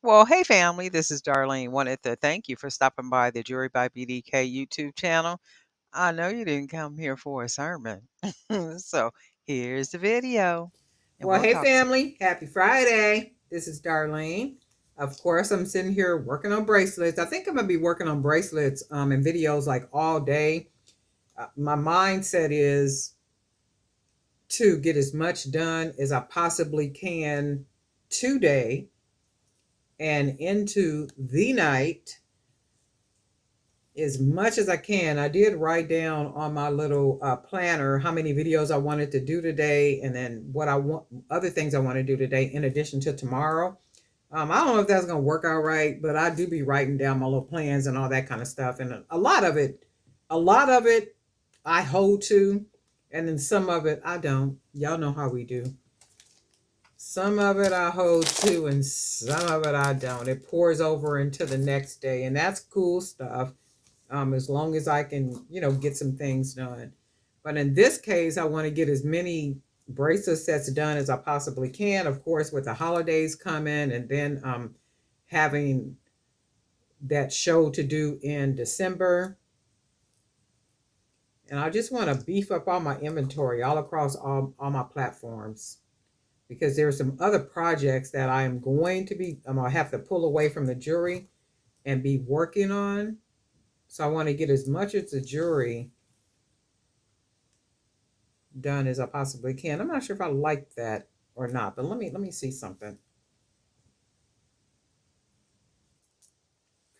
Well, hey family, this is Darlene. Wanted to thank you for stopping by the Jury by BDK YouTube channel. I know you didn't come here for a sermon. So here's the video, and Well, we'll hey talk soon. family, happy Friday. This is Darlene. Of course, I'm sitting here working on bracelets. I think I'm gonna be working on bracelets and videos like all day. My mindset is to get as much done as I possibly can today and into the night as much as I can. I did write down on my little planner how many videos I wanted to do today, and then what I want, other things I want to do today in addition to tomorrow. I don't know if that's gonna work out right, but I do be writing down my little plans and all that kind of stuff, and a lot of it, I hold to, and then some of it I don't. Y'all know how we do. Some of it I hold to, and some of it I don't. It pours over into the next day, and that's cool stuff. As long as I can, get some things done. But in this case, I want to get as many bracelet sets done as I possibly can. Of course, with the holidays coming, and then having that show to do in December. And I just want to beef up all my inventory all across all my platforms, because there are some other projects that I'm gonna have to pull away from the jury and be working on. So I want to get as much as the jury done as I possibly can. I'm not sure if I like that or not, but let me see something.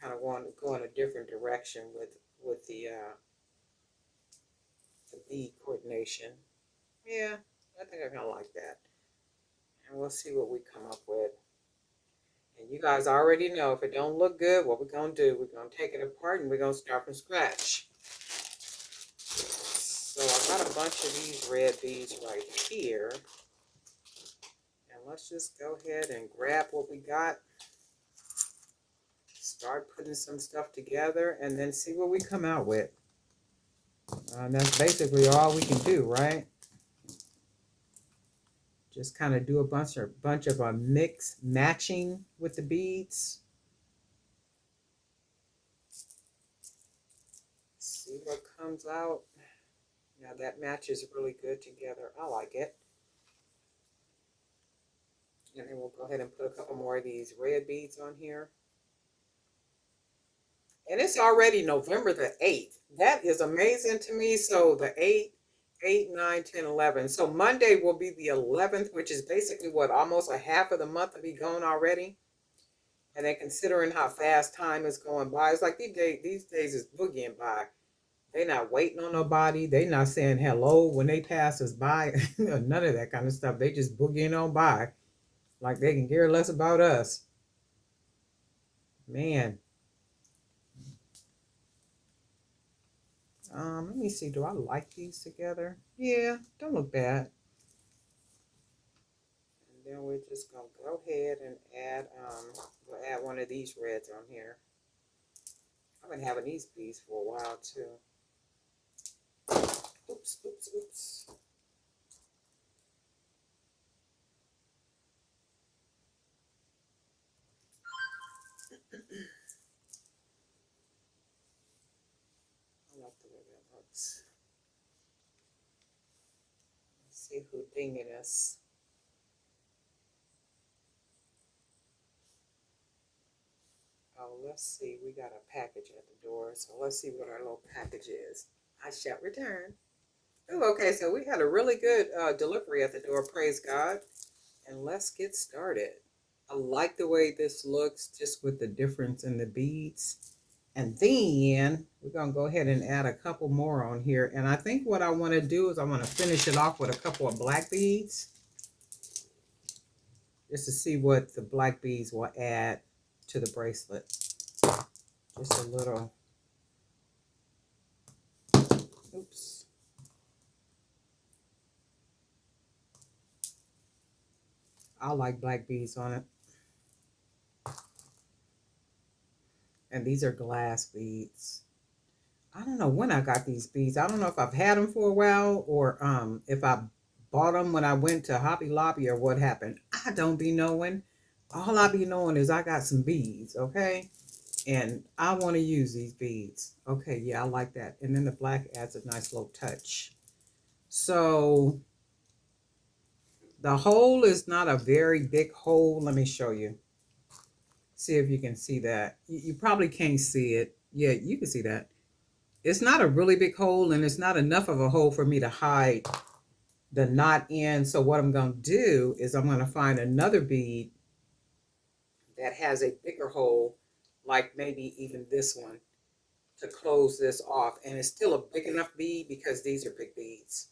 Kind of want to go in a different direction with the bead coordination. Yeah, I think I'm gonna like that, and we'll see what we come up with. And you guys already know, if it don't look good, what we're gonna do? We're gonna take it apart and we're gonna start from scratch. So I got a bunch of these red beads right here, and let's just go ahead and grab what we got, start putting some stuff together, and then see what we come out with. And that's basically all we can do, right? Just kind of do a bunch of mix matching with the beads. See what comes out. Now that matches really good together. I like it. And then we'll go ahead and put a couple more of these red beads on here. And it's already November the 8th. That is amazing to me. So the 8th, 8, 9, 10, 11. So Monday will be the 11th, which is basically what, almost a half of the month to be gone already. And then considering how fast time is going by, it's like these days is boogieing by. They not waiting on nobody. They not saying hello when they pass us by. None of that kind of stuff. They just boogieing on by. Like they can care less about us. Man. Let me see. Do I like these together? Yeah, don't look bad. And then we're just gonna go ahead and add we'll add one of these reds on here. I've been having these beads for a while too. Oops, oops, oops. I like the way that looks. Let's see who dinging us. Oh, let's see. We got a package at the door, so let's see what our little package is. I shall return. Oh, okay. So we had a really good delivery at the door. Praise God. And let's get started. I like the way this looks, just with the difference in the beads. And then we're going to go ahead and add a couple more on here. And I think what I want to do is I want to finish it off with a couple of black beads, just to see what the black beads will add to the bracelet. Just a little. Oops. I like black beads on it. And these are glass beads. I don't know when I got these beads. I don't know if I've had them for a while, or if I bought them when I went to Hobby Lobby, or what happened. I don't be knowing. all I be knowing is I got some beads, okay? And I want to use these beads. Okay, yeah, I like that. And then the black adds a nice little touch. So the hole is not a very big hole. Let me show you. See if you can see that. You probably can't see it. Yeah, you can see that. It's not a really big hole, and it's not enough of a hole for me to hide the knot in. So what I'm going to do is I'm going to find another bead that has a bigger hole, like maybe even this one, to close this off. And it's still a big enough bead because these are big beads.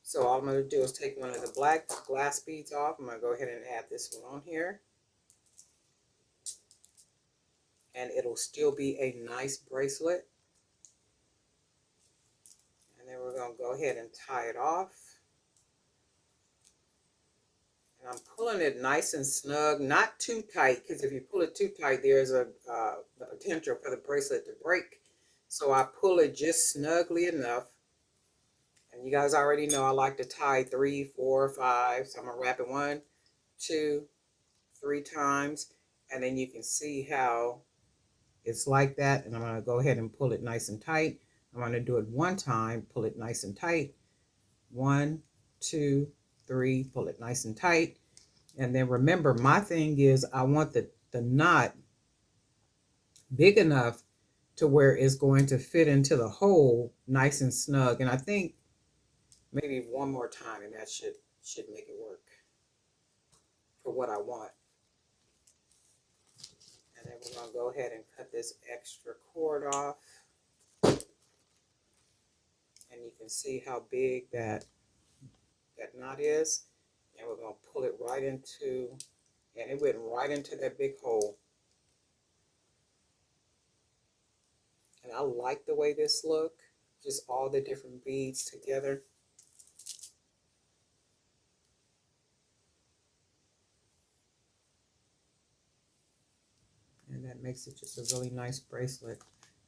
So all I'm going to do is take one of the black glass beads off. I'm going to go ahead and add this one on here. And it'll still be a nice bracelet. And then we're going to go ahead and tie it off. And I'm pulling it nice and snug, not too tight, because if you pull it too tight, there's the potential for the bracelet to break. So I pull it just snugly enough. And you guys already know I like to tie 3, 4, 5. So I'm going to wrap it 1, 2, 3 times. And then you can see how it's like that. And I'm going to go ahead and pull it nice and tight. I'm going to do it 1 time, pull it nice and tight. 1, 2, 3, pull it nice and tight. And then remember, my thing is I want the knot big enough to where it's going to fit into the hole nice and snug. And I think maybe 1 more time and that should make it work for what I want. And then we're going to go ahead and cut this extra cord off. And you can see how big that knot is. And we're going to pull it right into, and it went right into that big hole. And I like the way this look, just all the different beads together. And that makes it just a really nice bracelet.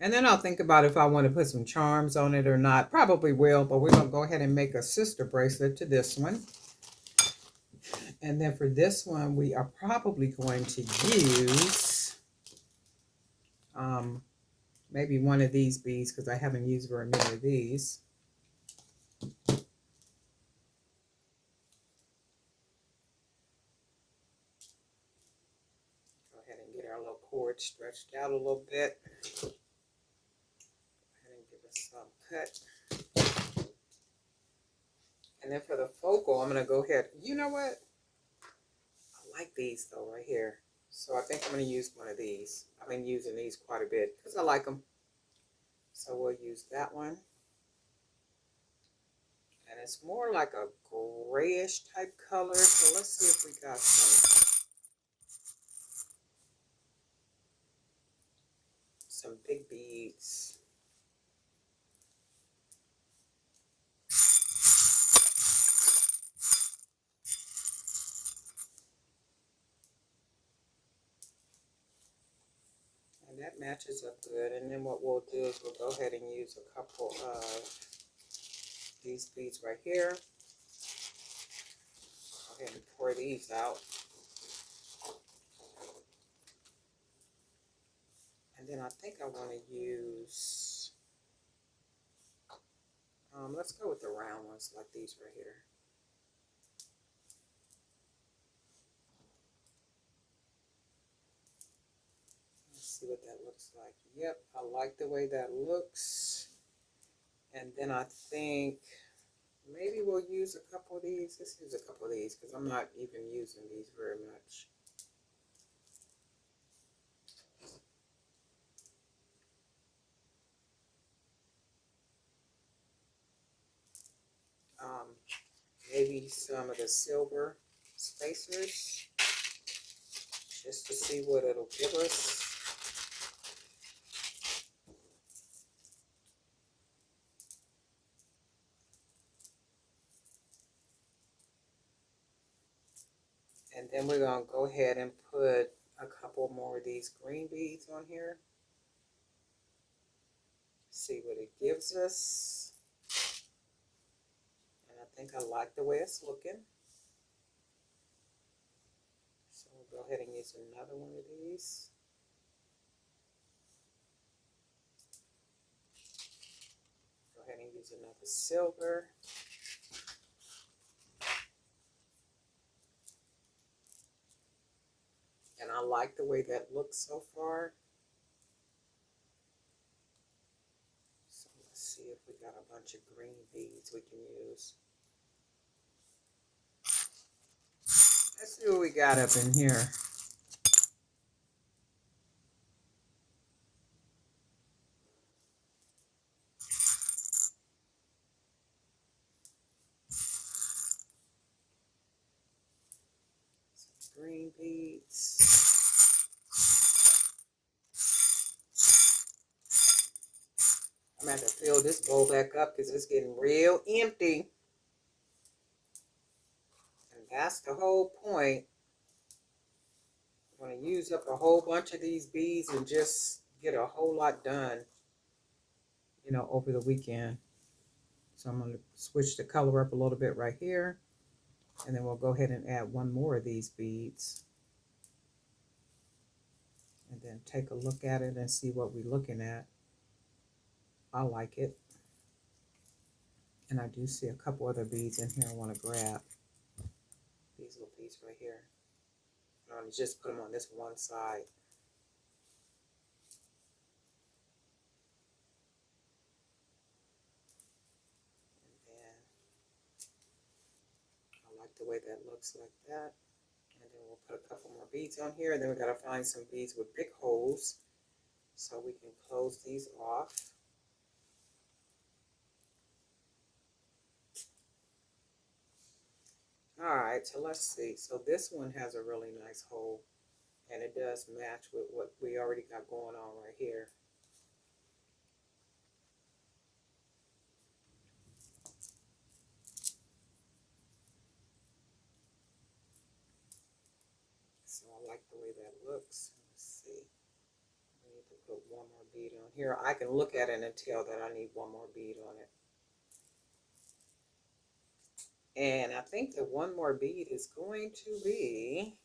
And then I'll think about if I want to put some charms on it or not. Probably will, but we're going to go ahead and make a sister bracelet to this one. And then for this one, we are probably going to use maybe one of these beads because I haven't used very many of these. Go ahead and get our little cord stretched out a little bit. Go ahead and give us some cut. And then for the focal, I'm going to go ahead. You know what? I like these though right here. So I think I'm going to use one of these. I've been using these quite a bit because I like them. So we'll use that one. And it's more like a grayish type color. So let's see if we got some big beads. And that matches up good. And then what we'll do is we'll go ahead and use a couple of these beads right here. Go ahead and pour these out. And then I think I want to use, let's go with the round ones like these right here. Let's see what that looks like. Yep, I like the way that looks. And then I think maybe we'll use a couple of these. Let's use a couple of these because I'm not even using these very much. Maybe some of the silver spacers just to see what it'll give us. And then we're going to go ahead and put a couple more of these green beads on here. See what it gives us. And I think I like the way it's looking. So we'll Go ahead and use another one of these. Go ahead and use another silver. And I like the way that looks so far. So let's see if we got a bunch of green beads we can use. Let's see what we got up in here. Some green beads. I'm going to have to fill this bowl back up because it's getting real empty. And that's the whole point. I'm going to use up a whole bunch of these beads and just get a whole lot done, you know, over the weekend. So I'm going to switch the color up a little bit right here. And then we'll go ahead and add one more of these beads. And then take a look at it and see what we're looking at. I like it. And I do see a couple other beads in here I want to grab. These little beads right here. I'm going to just put them on this one side. And then I like the way that looks like that. And then we'll put a couple more beads on here. And then we got to find some beads with big holes so we can close these off. All right, so let's see. So this one has a really nice hole, and it does match with what we already got going on right here. So I like the way that looks. Let's see. I need to put one more bead on here. I can look at it and tell that I need one more bead on it. And I think the one more bead is going to be,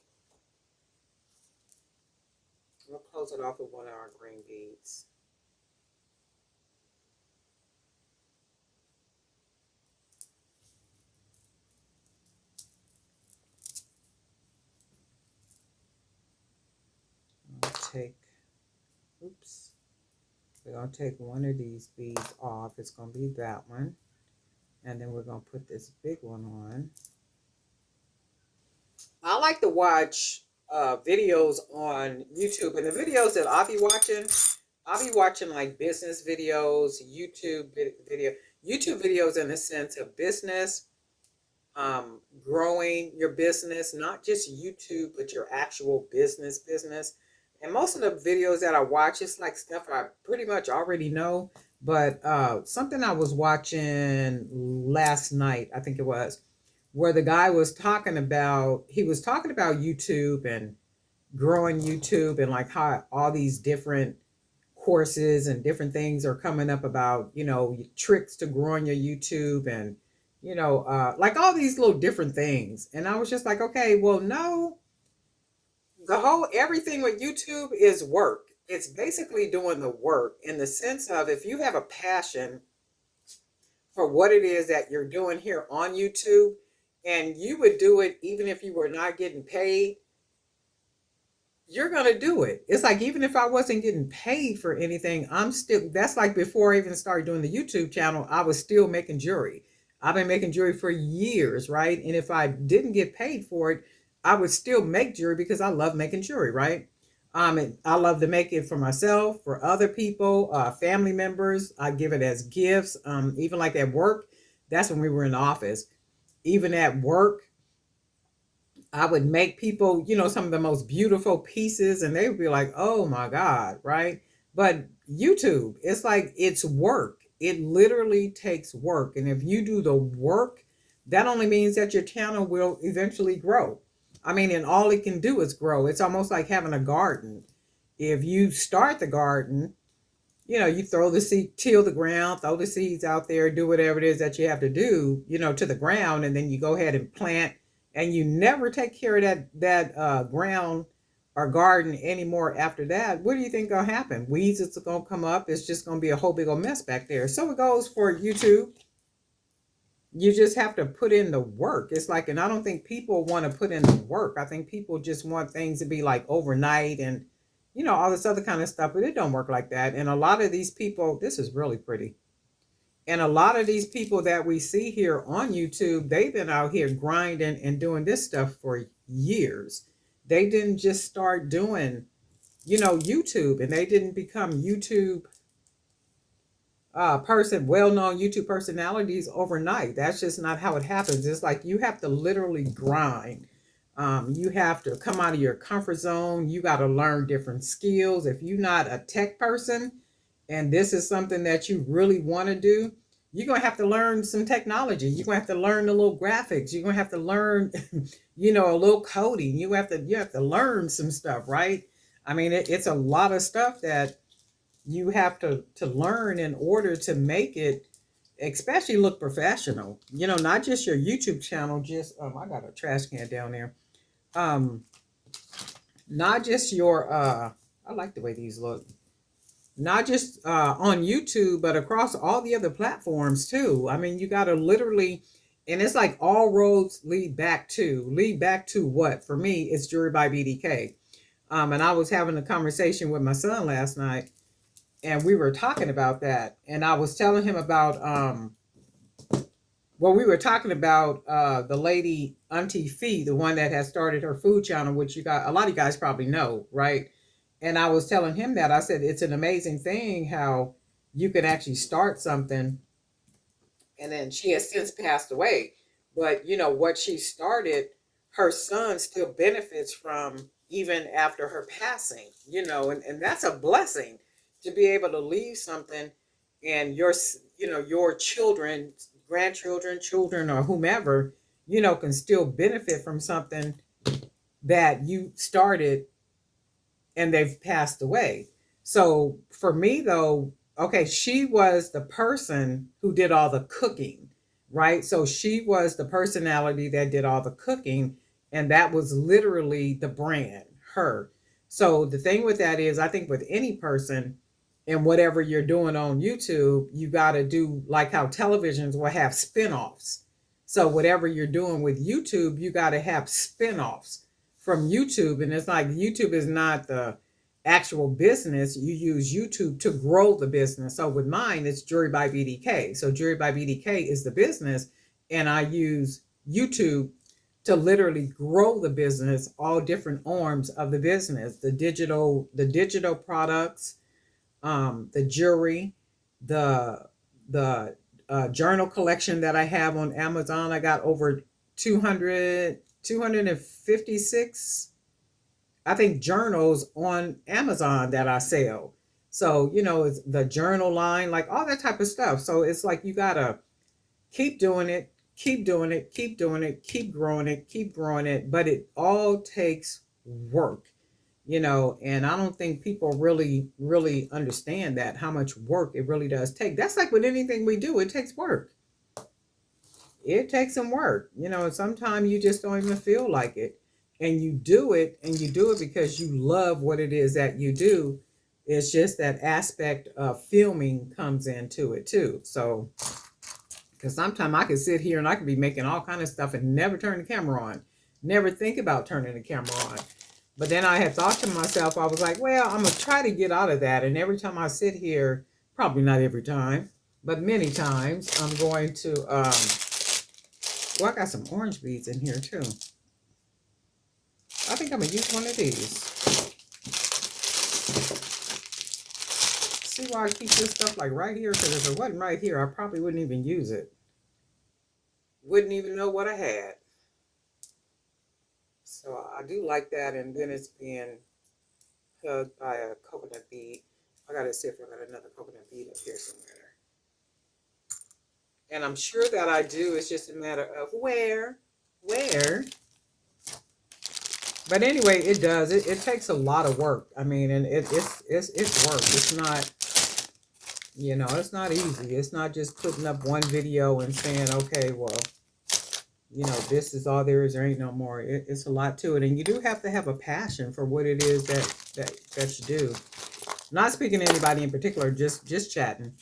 we'll close it off with one of our green beads. I'll take, oops, we're going to take one of these beads off. It's going to be that one. And then we're going to put this big one on. I like to watch videos on YouTube. And the videos that I'll be watching like business videos, YouTube videos in the sense of business, growing your business, not just YouTube, but your actual business. And most of the videos that I watch, it's like stuff I pretty much already know. But something I was watching last night, I think it was, where the guy was talking about, YouTube and growing YouTube and like how all these different courses and different things are coming up about, you know, tricks to growing your YouTube and, you know, like all these little different things. And I was just like, okay, well, no, everything with YouTube is work. It's basically doing the work in the sense of if you have a passion for what it is that you're doing here on YouTube, and you would do it even if you were not getting paid, you're going to do it. It's like, even if I wasn't getting paid for anything, that's like before I even started doing the YouTube channel, I was still making jewelry. I've been making jewelry for years, right? And if I didn't get paid for it, I would still make jewelry because I love making jewelry, right? And I love to make it for myself, for other people, family members. I give it as gifts. Even like at work, that's when we were in the office. Even at work, I would make people, you know, some of the most beautiful pieces, and they would be like, oh my God, right? But YouTube, it's like, it's work. It literally takes work. And if you do the work, that only means that your channel will eventually grow. I mean, and all it can do is grow. It's almost like having a garden. If you start the garden, you know, you throw the seed, till the ground, throw the seeds out there, do whatever it is that you have to do, you know, to the ground, and then you go ahead and plant and you never take care of that ground or garden anymore after that, what do you think gonna happen? Weeds is gonna come up. It's just gonna be a whole big old mess back there. So it goes for YouTube. You just have to put in the work. It's like, and I don't think people want to put in the work. I think people just want things to be like overnight and, all this other kind of stuff, but it don't work like that. And a lot of these people, this is really pretty. And a lot of these people that we see here on YouTube, they've been out here grinding and doing this stuff for years. They didn't just start doing, YouTube, and they didn't become YouTube well-known YouTube personalities overnight. That's just not how it happens. It's like you have to literally grind. You have to come out of your comfort zone. You got to learn different skills. If you're not a tech person and this is something that you really want to do, you're going to have to learn some technology. You're going to have to learn a little graphics. You're going to have to learn, a little coding. You have to learn some stuff, right? I mean, it's a lot of stuff that you have to learn in order to make it especially look professional, not just your YouTube channel. Just I got a trash can down there. um not just your I like the way these look, not just on YouTube, but across all the other platforms too. I mean, you got to literally, and it's like all roads lead back to what? For me, it's Jewelry by BDK. And I was having a conversation with my son last night, and we were talking about that, and I was telling him about we were talking about the lady Auntie Fee, the one that has started her food channel, which you got a lot of you guys probably know, right? And I was telling him that I said it's an amazing thing how you can actually start something, and then she has since passed away. But what she started, her son still benefits from even after her passing, and that's a blessing to be able to leave something, and your children, grandchildren, children, or whomever, can still benefit from something that you started and they've passed away. So for me though, okay, she was the person who did all the cooking, right? So she was the personality that did all the cooking, and that was literally the brand, her. So the thing with that is, I think with any person and whatever you're doing on YouTube, you got to do like how televisions will have spin-offs. So whatever you're doing with YouTube, you got to have spin-offs from YouTube. And it's like YouTube is not the actual business. You use YouTube to grow the business. So with mine, it's Jewelry by BDK. So Jewelry by BDK is the business, and I use YouTube to literally grow the business, all different arms of the business, the digital products, the jewelry, the journal collection that I have on Amazon. I got over 256, I think, journals on Amazon that I sell. So, it's the journal line, like all that type of stuff. So it's like you gotta keep doing it, keep doing it, keep doing it, keep growing it, keep growing it. But it all takes work, and I don't think people really, really understand that, how much work it really does take. That's like with anything we do, it takes work. It takes some work, and sometimes you just don't even feel like it. And you do it, and you do it because you love what it is that you do. It's just that aspect of filming comes into it too. So, because sometimes I could sit here and I could be making all kind of stuff and never turn the camera on, never think about turning the camera on. But then I had thought to myself, I was like, well, I'm going to try to get out of that. And every time I sit here, probably not every time, but many times, I'm going to, I got some orange beads in here too. I think I'm going to use one of these. See why I keep this stuff like right here? Because if it wasn't right here, I probably wouldn't even use it. Wouldn't even know what I had. So I do like that. And then it's being hugged by a coconut bead. I got to see if I got another coconut bead up here somewhere. And I'm sure that I do. It's just a matter of where. But anyway, it does. It takes a lot of work. I mean, and it's work. It's not, it's not easy. It's not just putting up one video and saying, okay, well, This is all there is. There ain't no more. It's a lot to it, and you do have to have a passion for what it is that you do. Not speaking to anybody in particular, just chatting,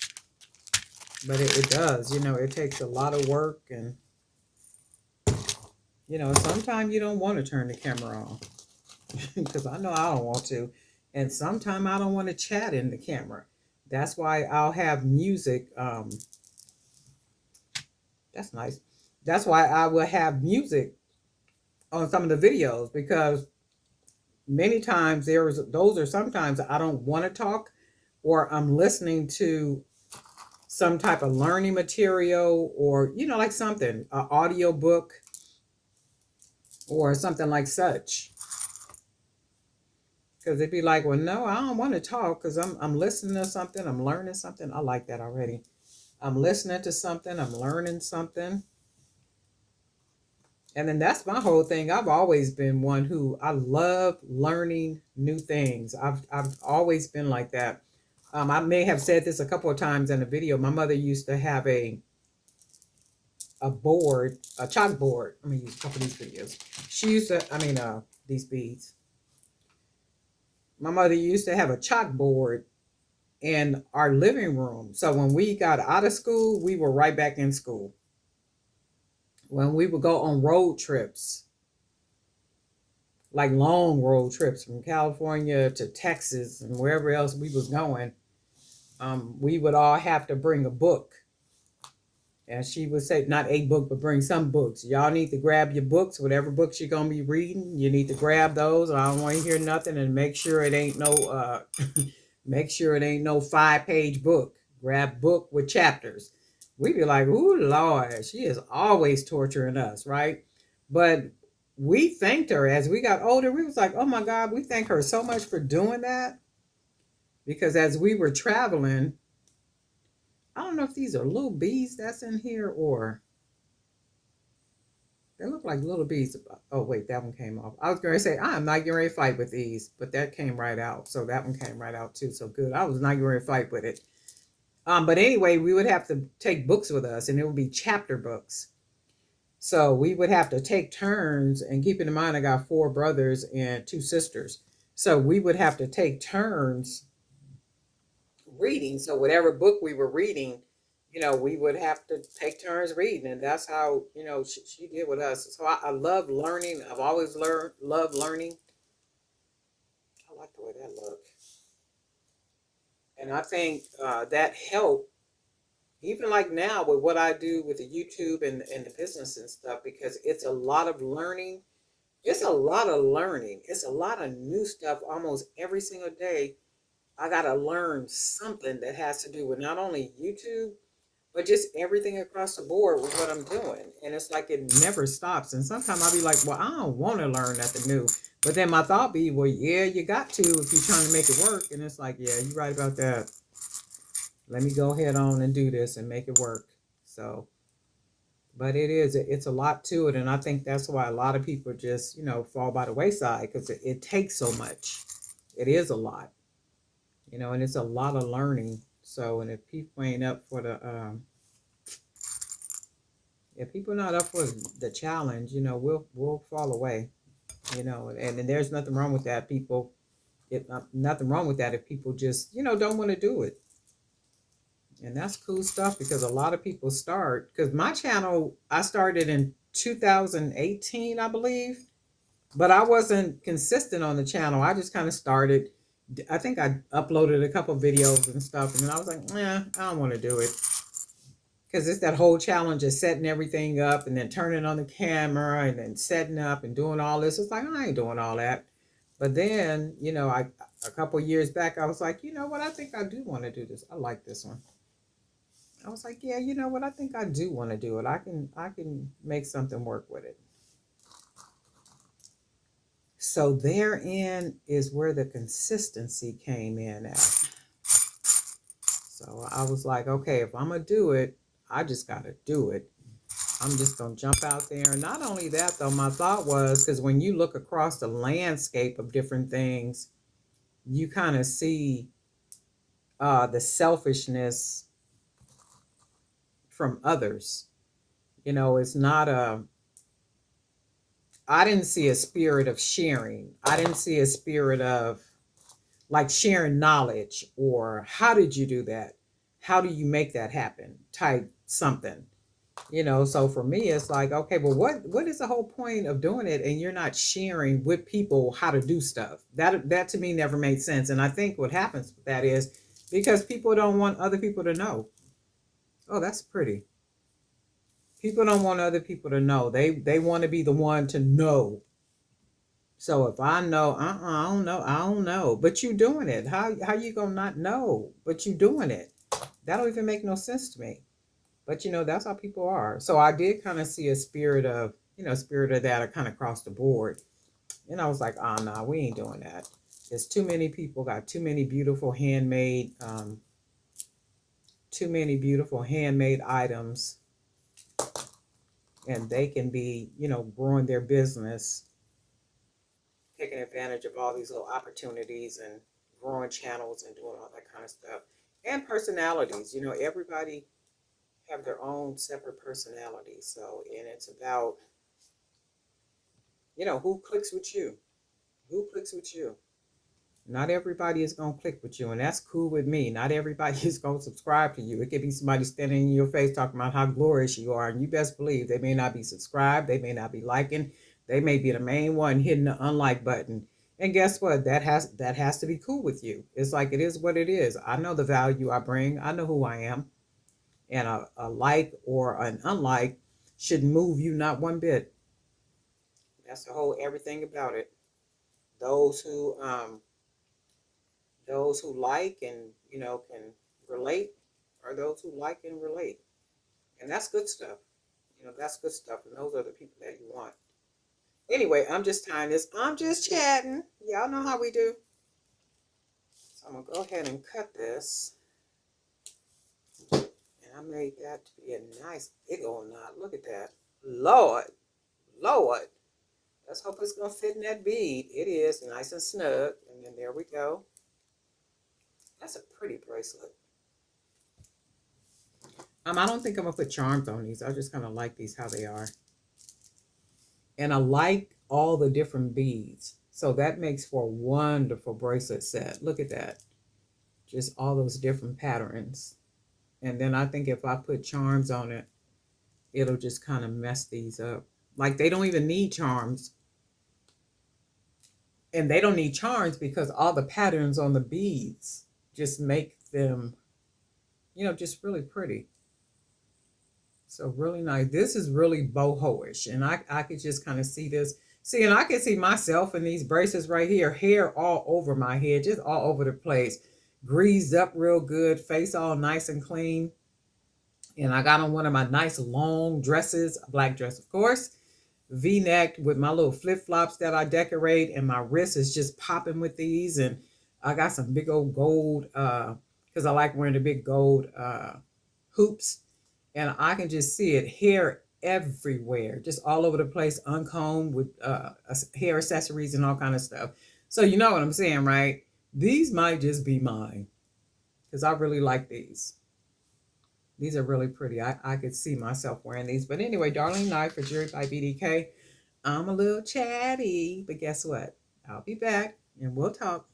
but it does. It takes a lot of work, and sometimes you don't want to turn the camera on because I know I don't want to, and sometimes I don't want to chat in the camera. That's why I'll have music. That's nice. That's why I will have music on some of the videos because many times those are sometimes I don't want to talk or I'm listening to some type of learning material or like something, an audio book or something like such. Because it'd be like, well, no, I don't want to talk because I'm listening to something, I'm learning something. I like that already. I'm listening to something, I'm learning something. And then that's my whole thing. I've always been one who I love learning new things. I've always been like that. I may have said this a couple of times in a video. My mother used to have a board, a chalkboard. I'm gonna use a couple of these videos. She used to, these beads. My mother used to have a chalkboard in our living room. So when we got out of school, we were right back in school. When we would go on road trips, like long road trips from California to Texas and wherever else we was going, we would all have to bring a book. And she would say, not a book, but bring some books. Y'all need to grab your books, whatever books you're gonna be reading. You need to grab those. I don't want to hear nothing, and make sure it ain't no make sure it ain't no 5-page book. Grab book with chapters. We'd be like, ooh Lord, she is always torturing us, right? But we thanked her as we got older. We was like, oh my God, we thank her so much for doing that. Because as we were traveling, I don't know if these are little bees that's in here or they look like little bees. Oh, wait, that one came off. I was going to say, I'm not getting ready to fight with these, but that came right out. So that one came right out too. So good. I was not getting ready to fight with it. But anyway, we would have to take books with us and it would be chapter books. So we would have to take turns, and keeping in mind, I got 4 brothers and 2 sisters. So we would have to take turns reading. So whatever book we were reading, we would have to take turns reading, and that's how she did with us. So I love learning. I've always loved learning. I like the way that looked, and I think that helped. Even like now with what I do with the YouTube and the business and stuff, because it's a lot of learning. It's a lot of learning. It's a lot of new stuff almost every single day. I got to learn something that has to do with not only YouTube, but just everything across the board with what I'm doing. And it's like it never stops. And sometimes I'll be like, well, I don't want to learn nothing new. But then my thought be, well, yeah, you got to if you're trying to make it work. And it's like, yeah, you're right about that. Let me go ahead on and do this and make it work. So, but it's a lot to it. And I think that's why a lot of people just, fall by the wayside because it takes so much. It is a lot, and it's a lot of learning. So, and if people are not up for the challenge, we'll fall away, and there's nothing wrong with that. People, nothing wrong with that if people just, don't want to do it. And that's cool stuff because a lot of people start, because my channel, I started in 2018, I believe, but I wasn't consistent on the channel. I just kind of started. I think I uploaded a couple videos and stuff, and then I was like, I don't want to do it. Because it's that whole challenge of setting everything up and then turning on the camera and then setting up and doing all this. It's like, I ain't doing all that. But then, a couple years back, I was like, you know what? I think I do want to do this. I like this one. I was like, yeah, you know what? I think I do want to do it. I can make something work with it. So therein is where the consistency came in at. So I was like, okay, if I'm going to do it, I just got to do it. I'm just going to jump out there. And not only that, though, my thought was, because when you look across the landscape of different things, you kind of see the selfishness from others. It's not I didn't see a spirit of sharing. I didn't see a spirit of like sharing knowledge or how did you do that? How do you make that happen? Type something. So for me it's like, okay, well what is the whole point of doing it and you're not sharing with people how to do stuff? That to me never made sense. And I think what happens with that is because people don't want other people to know. Oh, that's pretty. People don't want other people to know. They want to be the one to know. So if I know, I don't know. But you doing it. How you gonna not know? But you doing it. That don't even make no sense to me. But that's how people are. So I did kind of see a spirit of that kind of across the board. And I was like, oh no, we ain't doing that. There's too many people got too many beautiful handmade items, and they can be, growing their business, taking advantage of all these little opportunities and growing channels and doing all that kind of stuff. And personalities, everybody have their own separate personality. So, and it's about, who clicks with you. Who clicks with you? Not everybody is going to click with you, and that's cool with me. Not everybody is going to subscribe to you. It could be somebody standing in your face talking about how glorious you are, and you best believe they may not be subscribed, they may not be liking, they may be the main one hitting the unlike button. And guess what? That has to be cool with you. It's like it is what it is. I know the value I bring. I know who I am, and a like or an unlike should move you not one bit. That's the whole everything about it. Those who um those who like and can relate are those who like and relate, and that's good stuff. That's good stuff, and those are the people that you want. Anyway, I'm just tying this. I'm just chatting. Y'all know how we do. So I'm gonna go ahead and cut this, and I made that to be a nice big old knot. Look at that, Lord, Lord. Let's hope it's gonna fit in that bead. It is nice and snug, and then there we go. That's a pretty bracelet. I don't think I'm gonna put charms on these. I just kind of like these how they are. And I like all the different beads. So that makes for a wonderful bracelet set. Look at that. Just all those different patterns. And then I think if I put charms on it, it'll just kind of mess these up. Like they don't even need charms. And they don't need charms because all the patterns on the beads just make them, just really pretty. So really nice. This is really boho-ish. And I could just kind of see this. See, and I can see myself in these bracelets right here. Hair all over my head, just all over the place. Greased up real good. Face all nice and clean. And I got on one of my nice long dresses. A black dress, of course. V-necked with my little flip-flops that I decorate. And my wrist is just popping with these. And I got some big old gold, because I like wearing the big gold hoops, and I can just see it hair everywhere, just all over the place, uncombed with hair accessories and all kind of stuff. So you know what I'm saying, right? These might just be mine because I really like these. These are really pretty. I could see myself wearing these. But anyway, Darling Knife for Jewelry by BDK. I'm a little chatty, but guess what? I'll be back and we'll talk.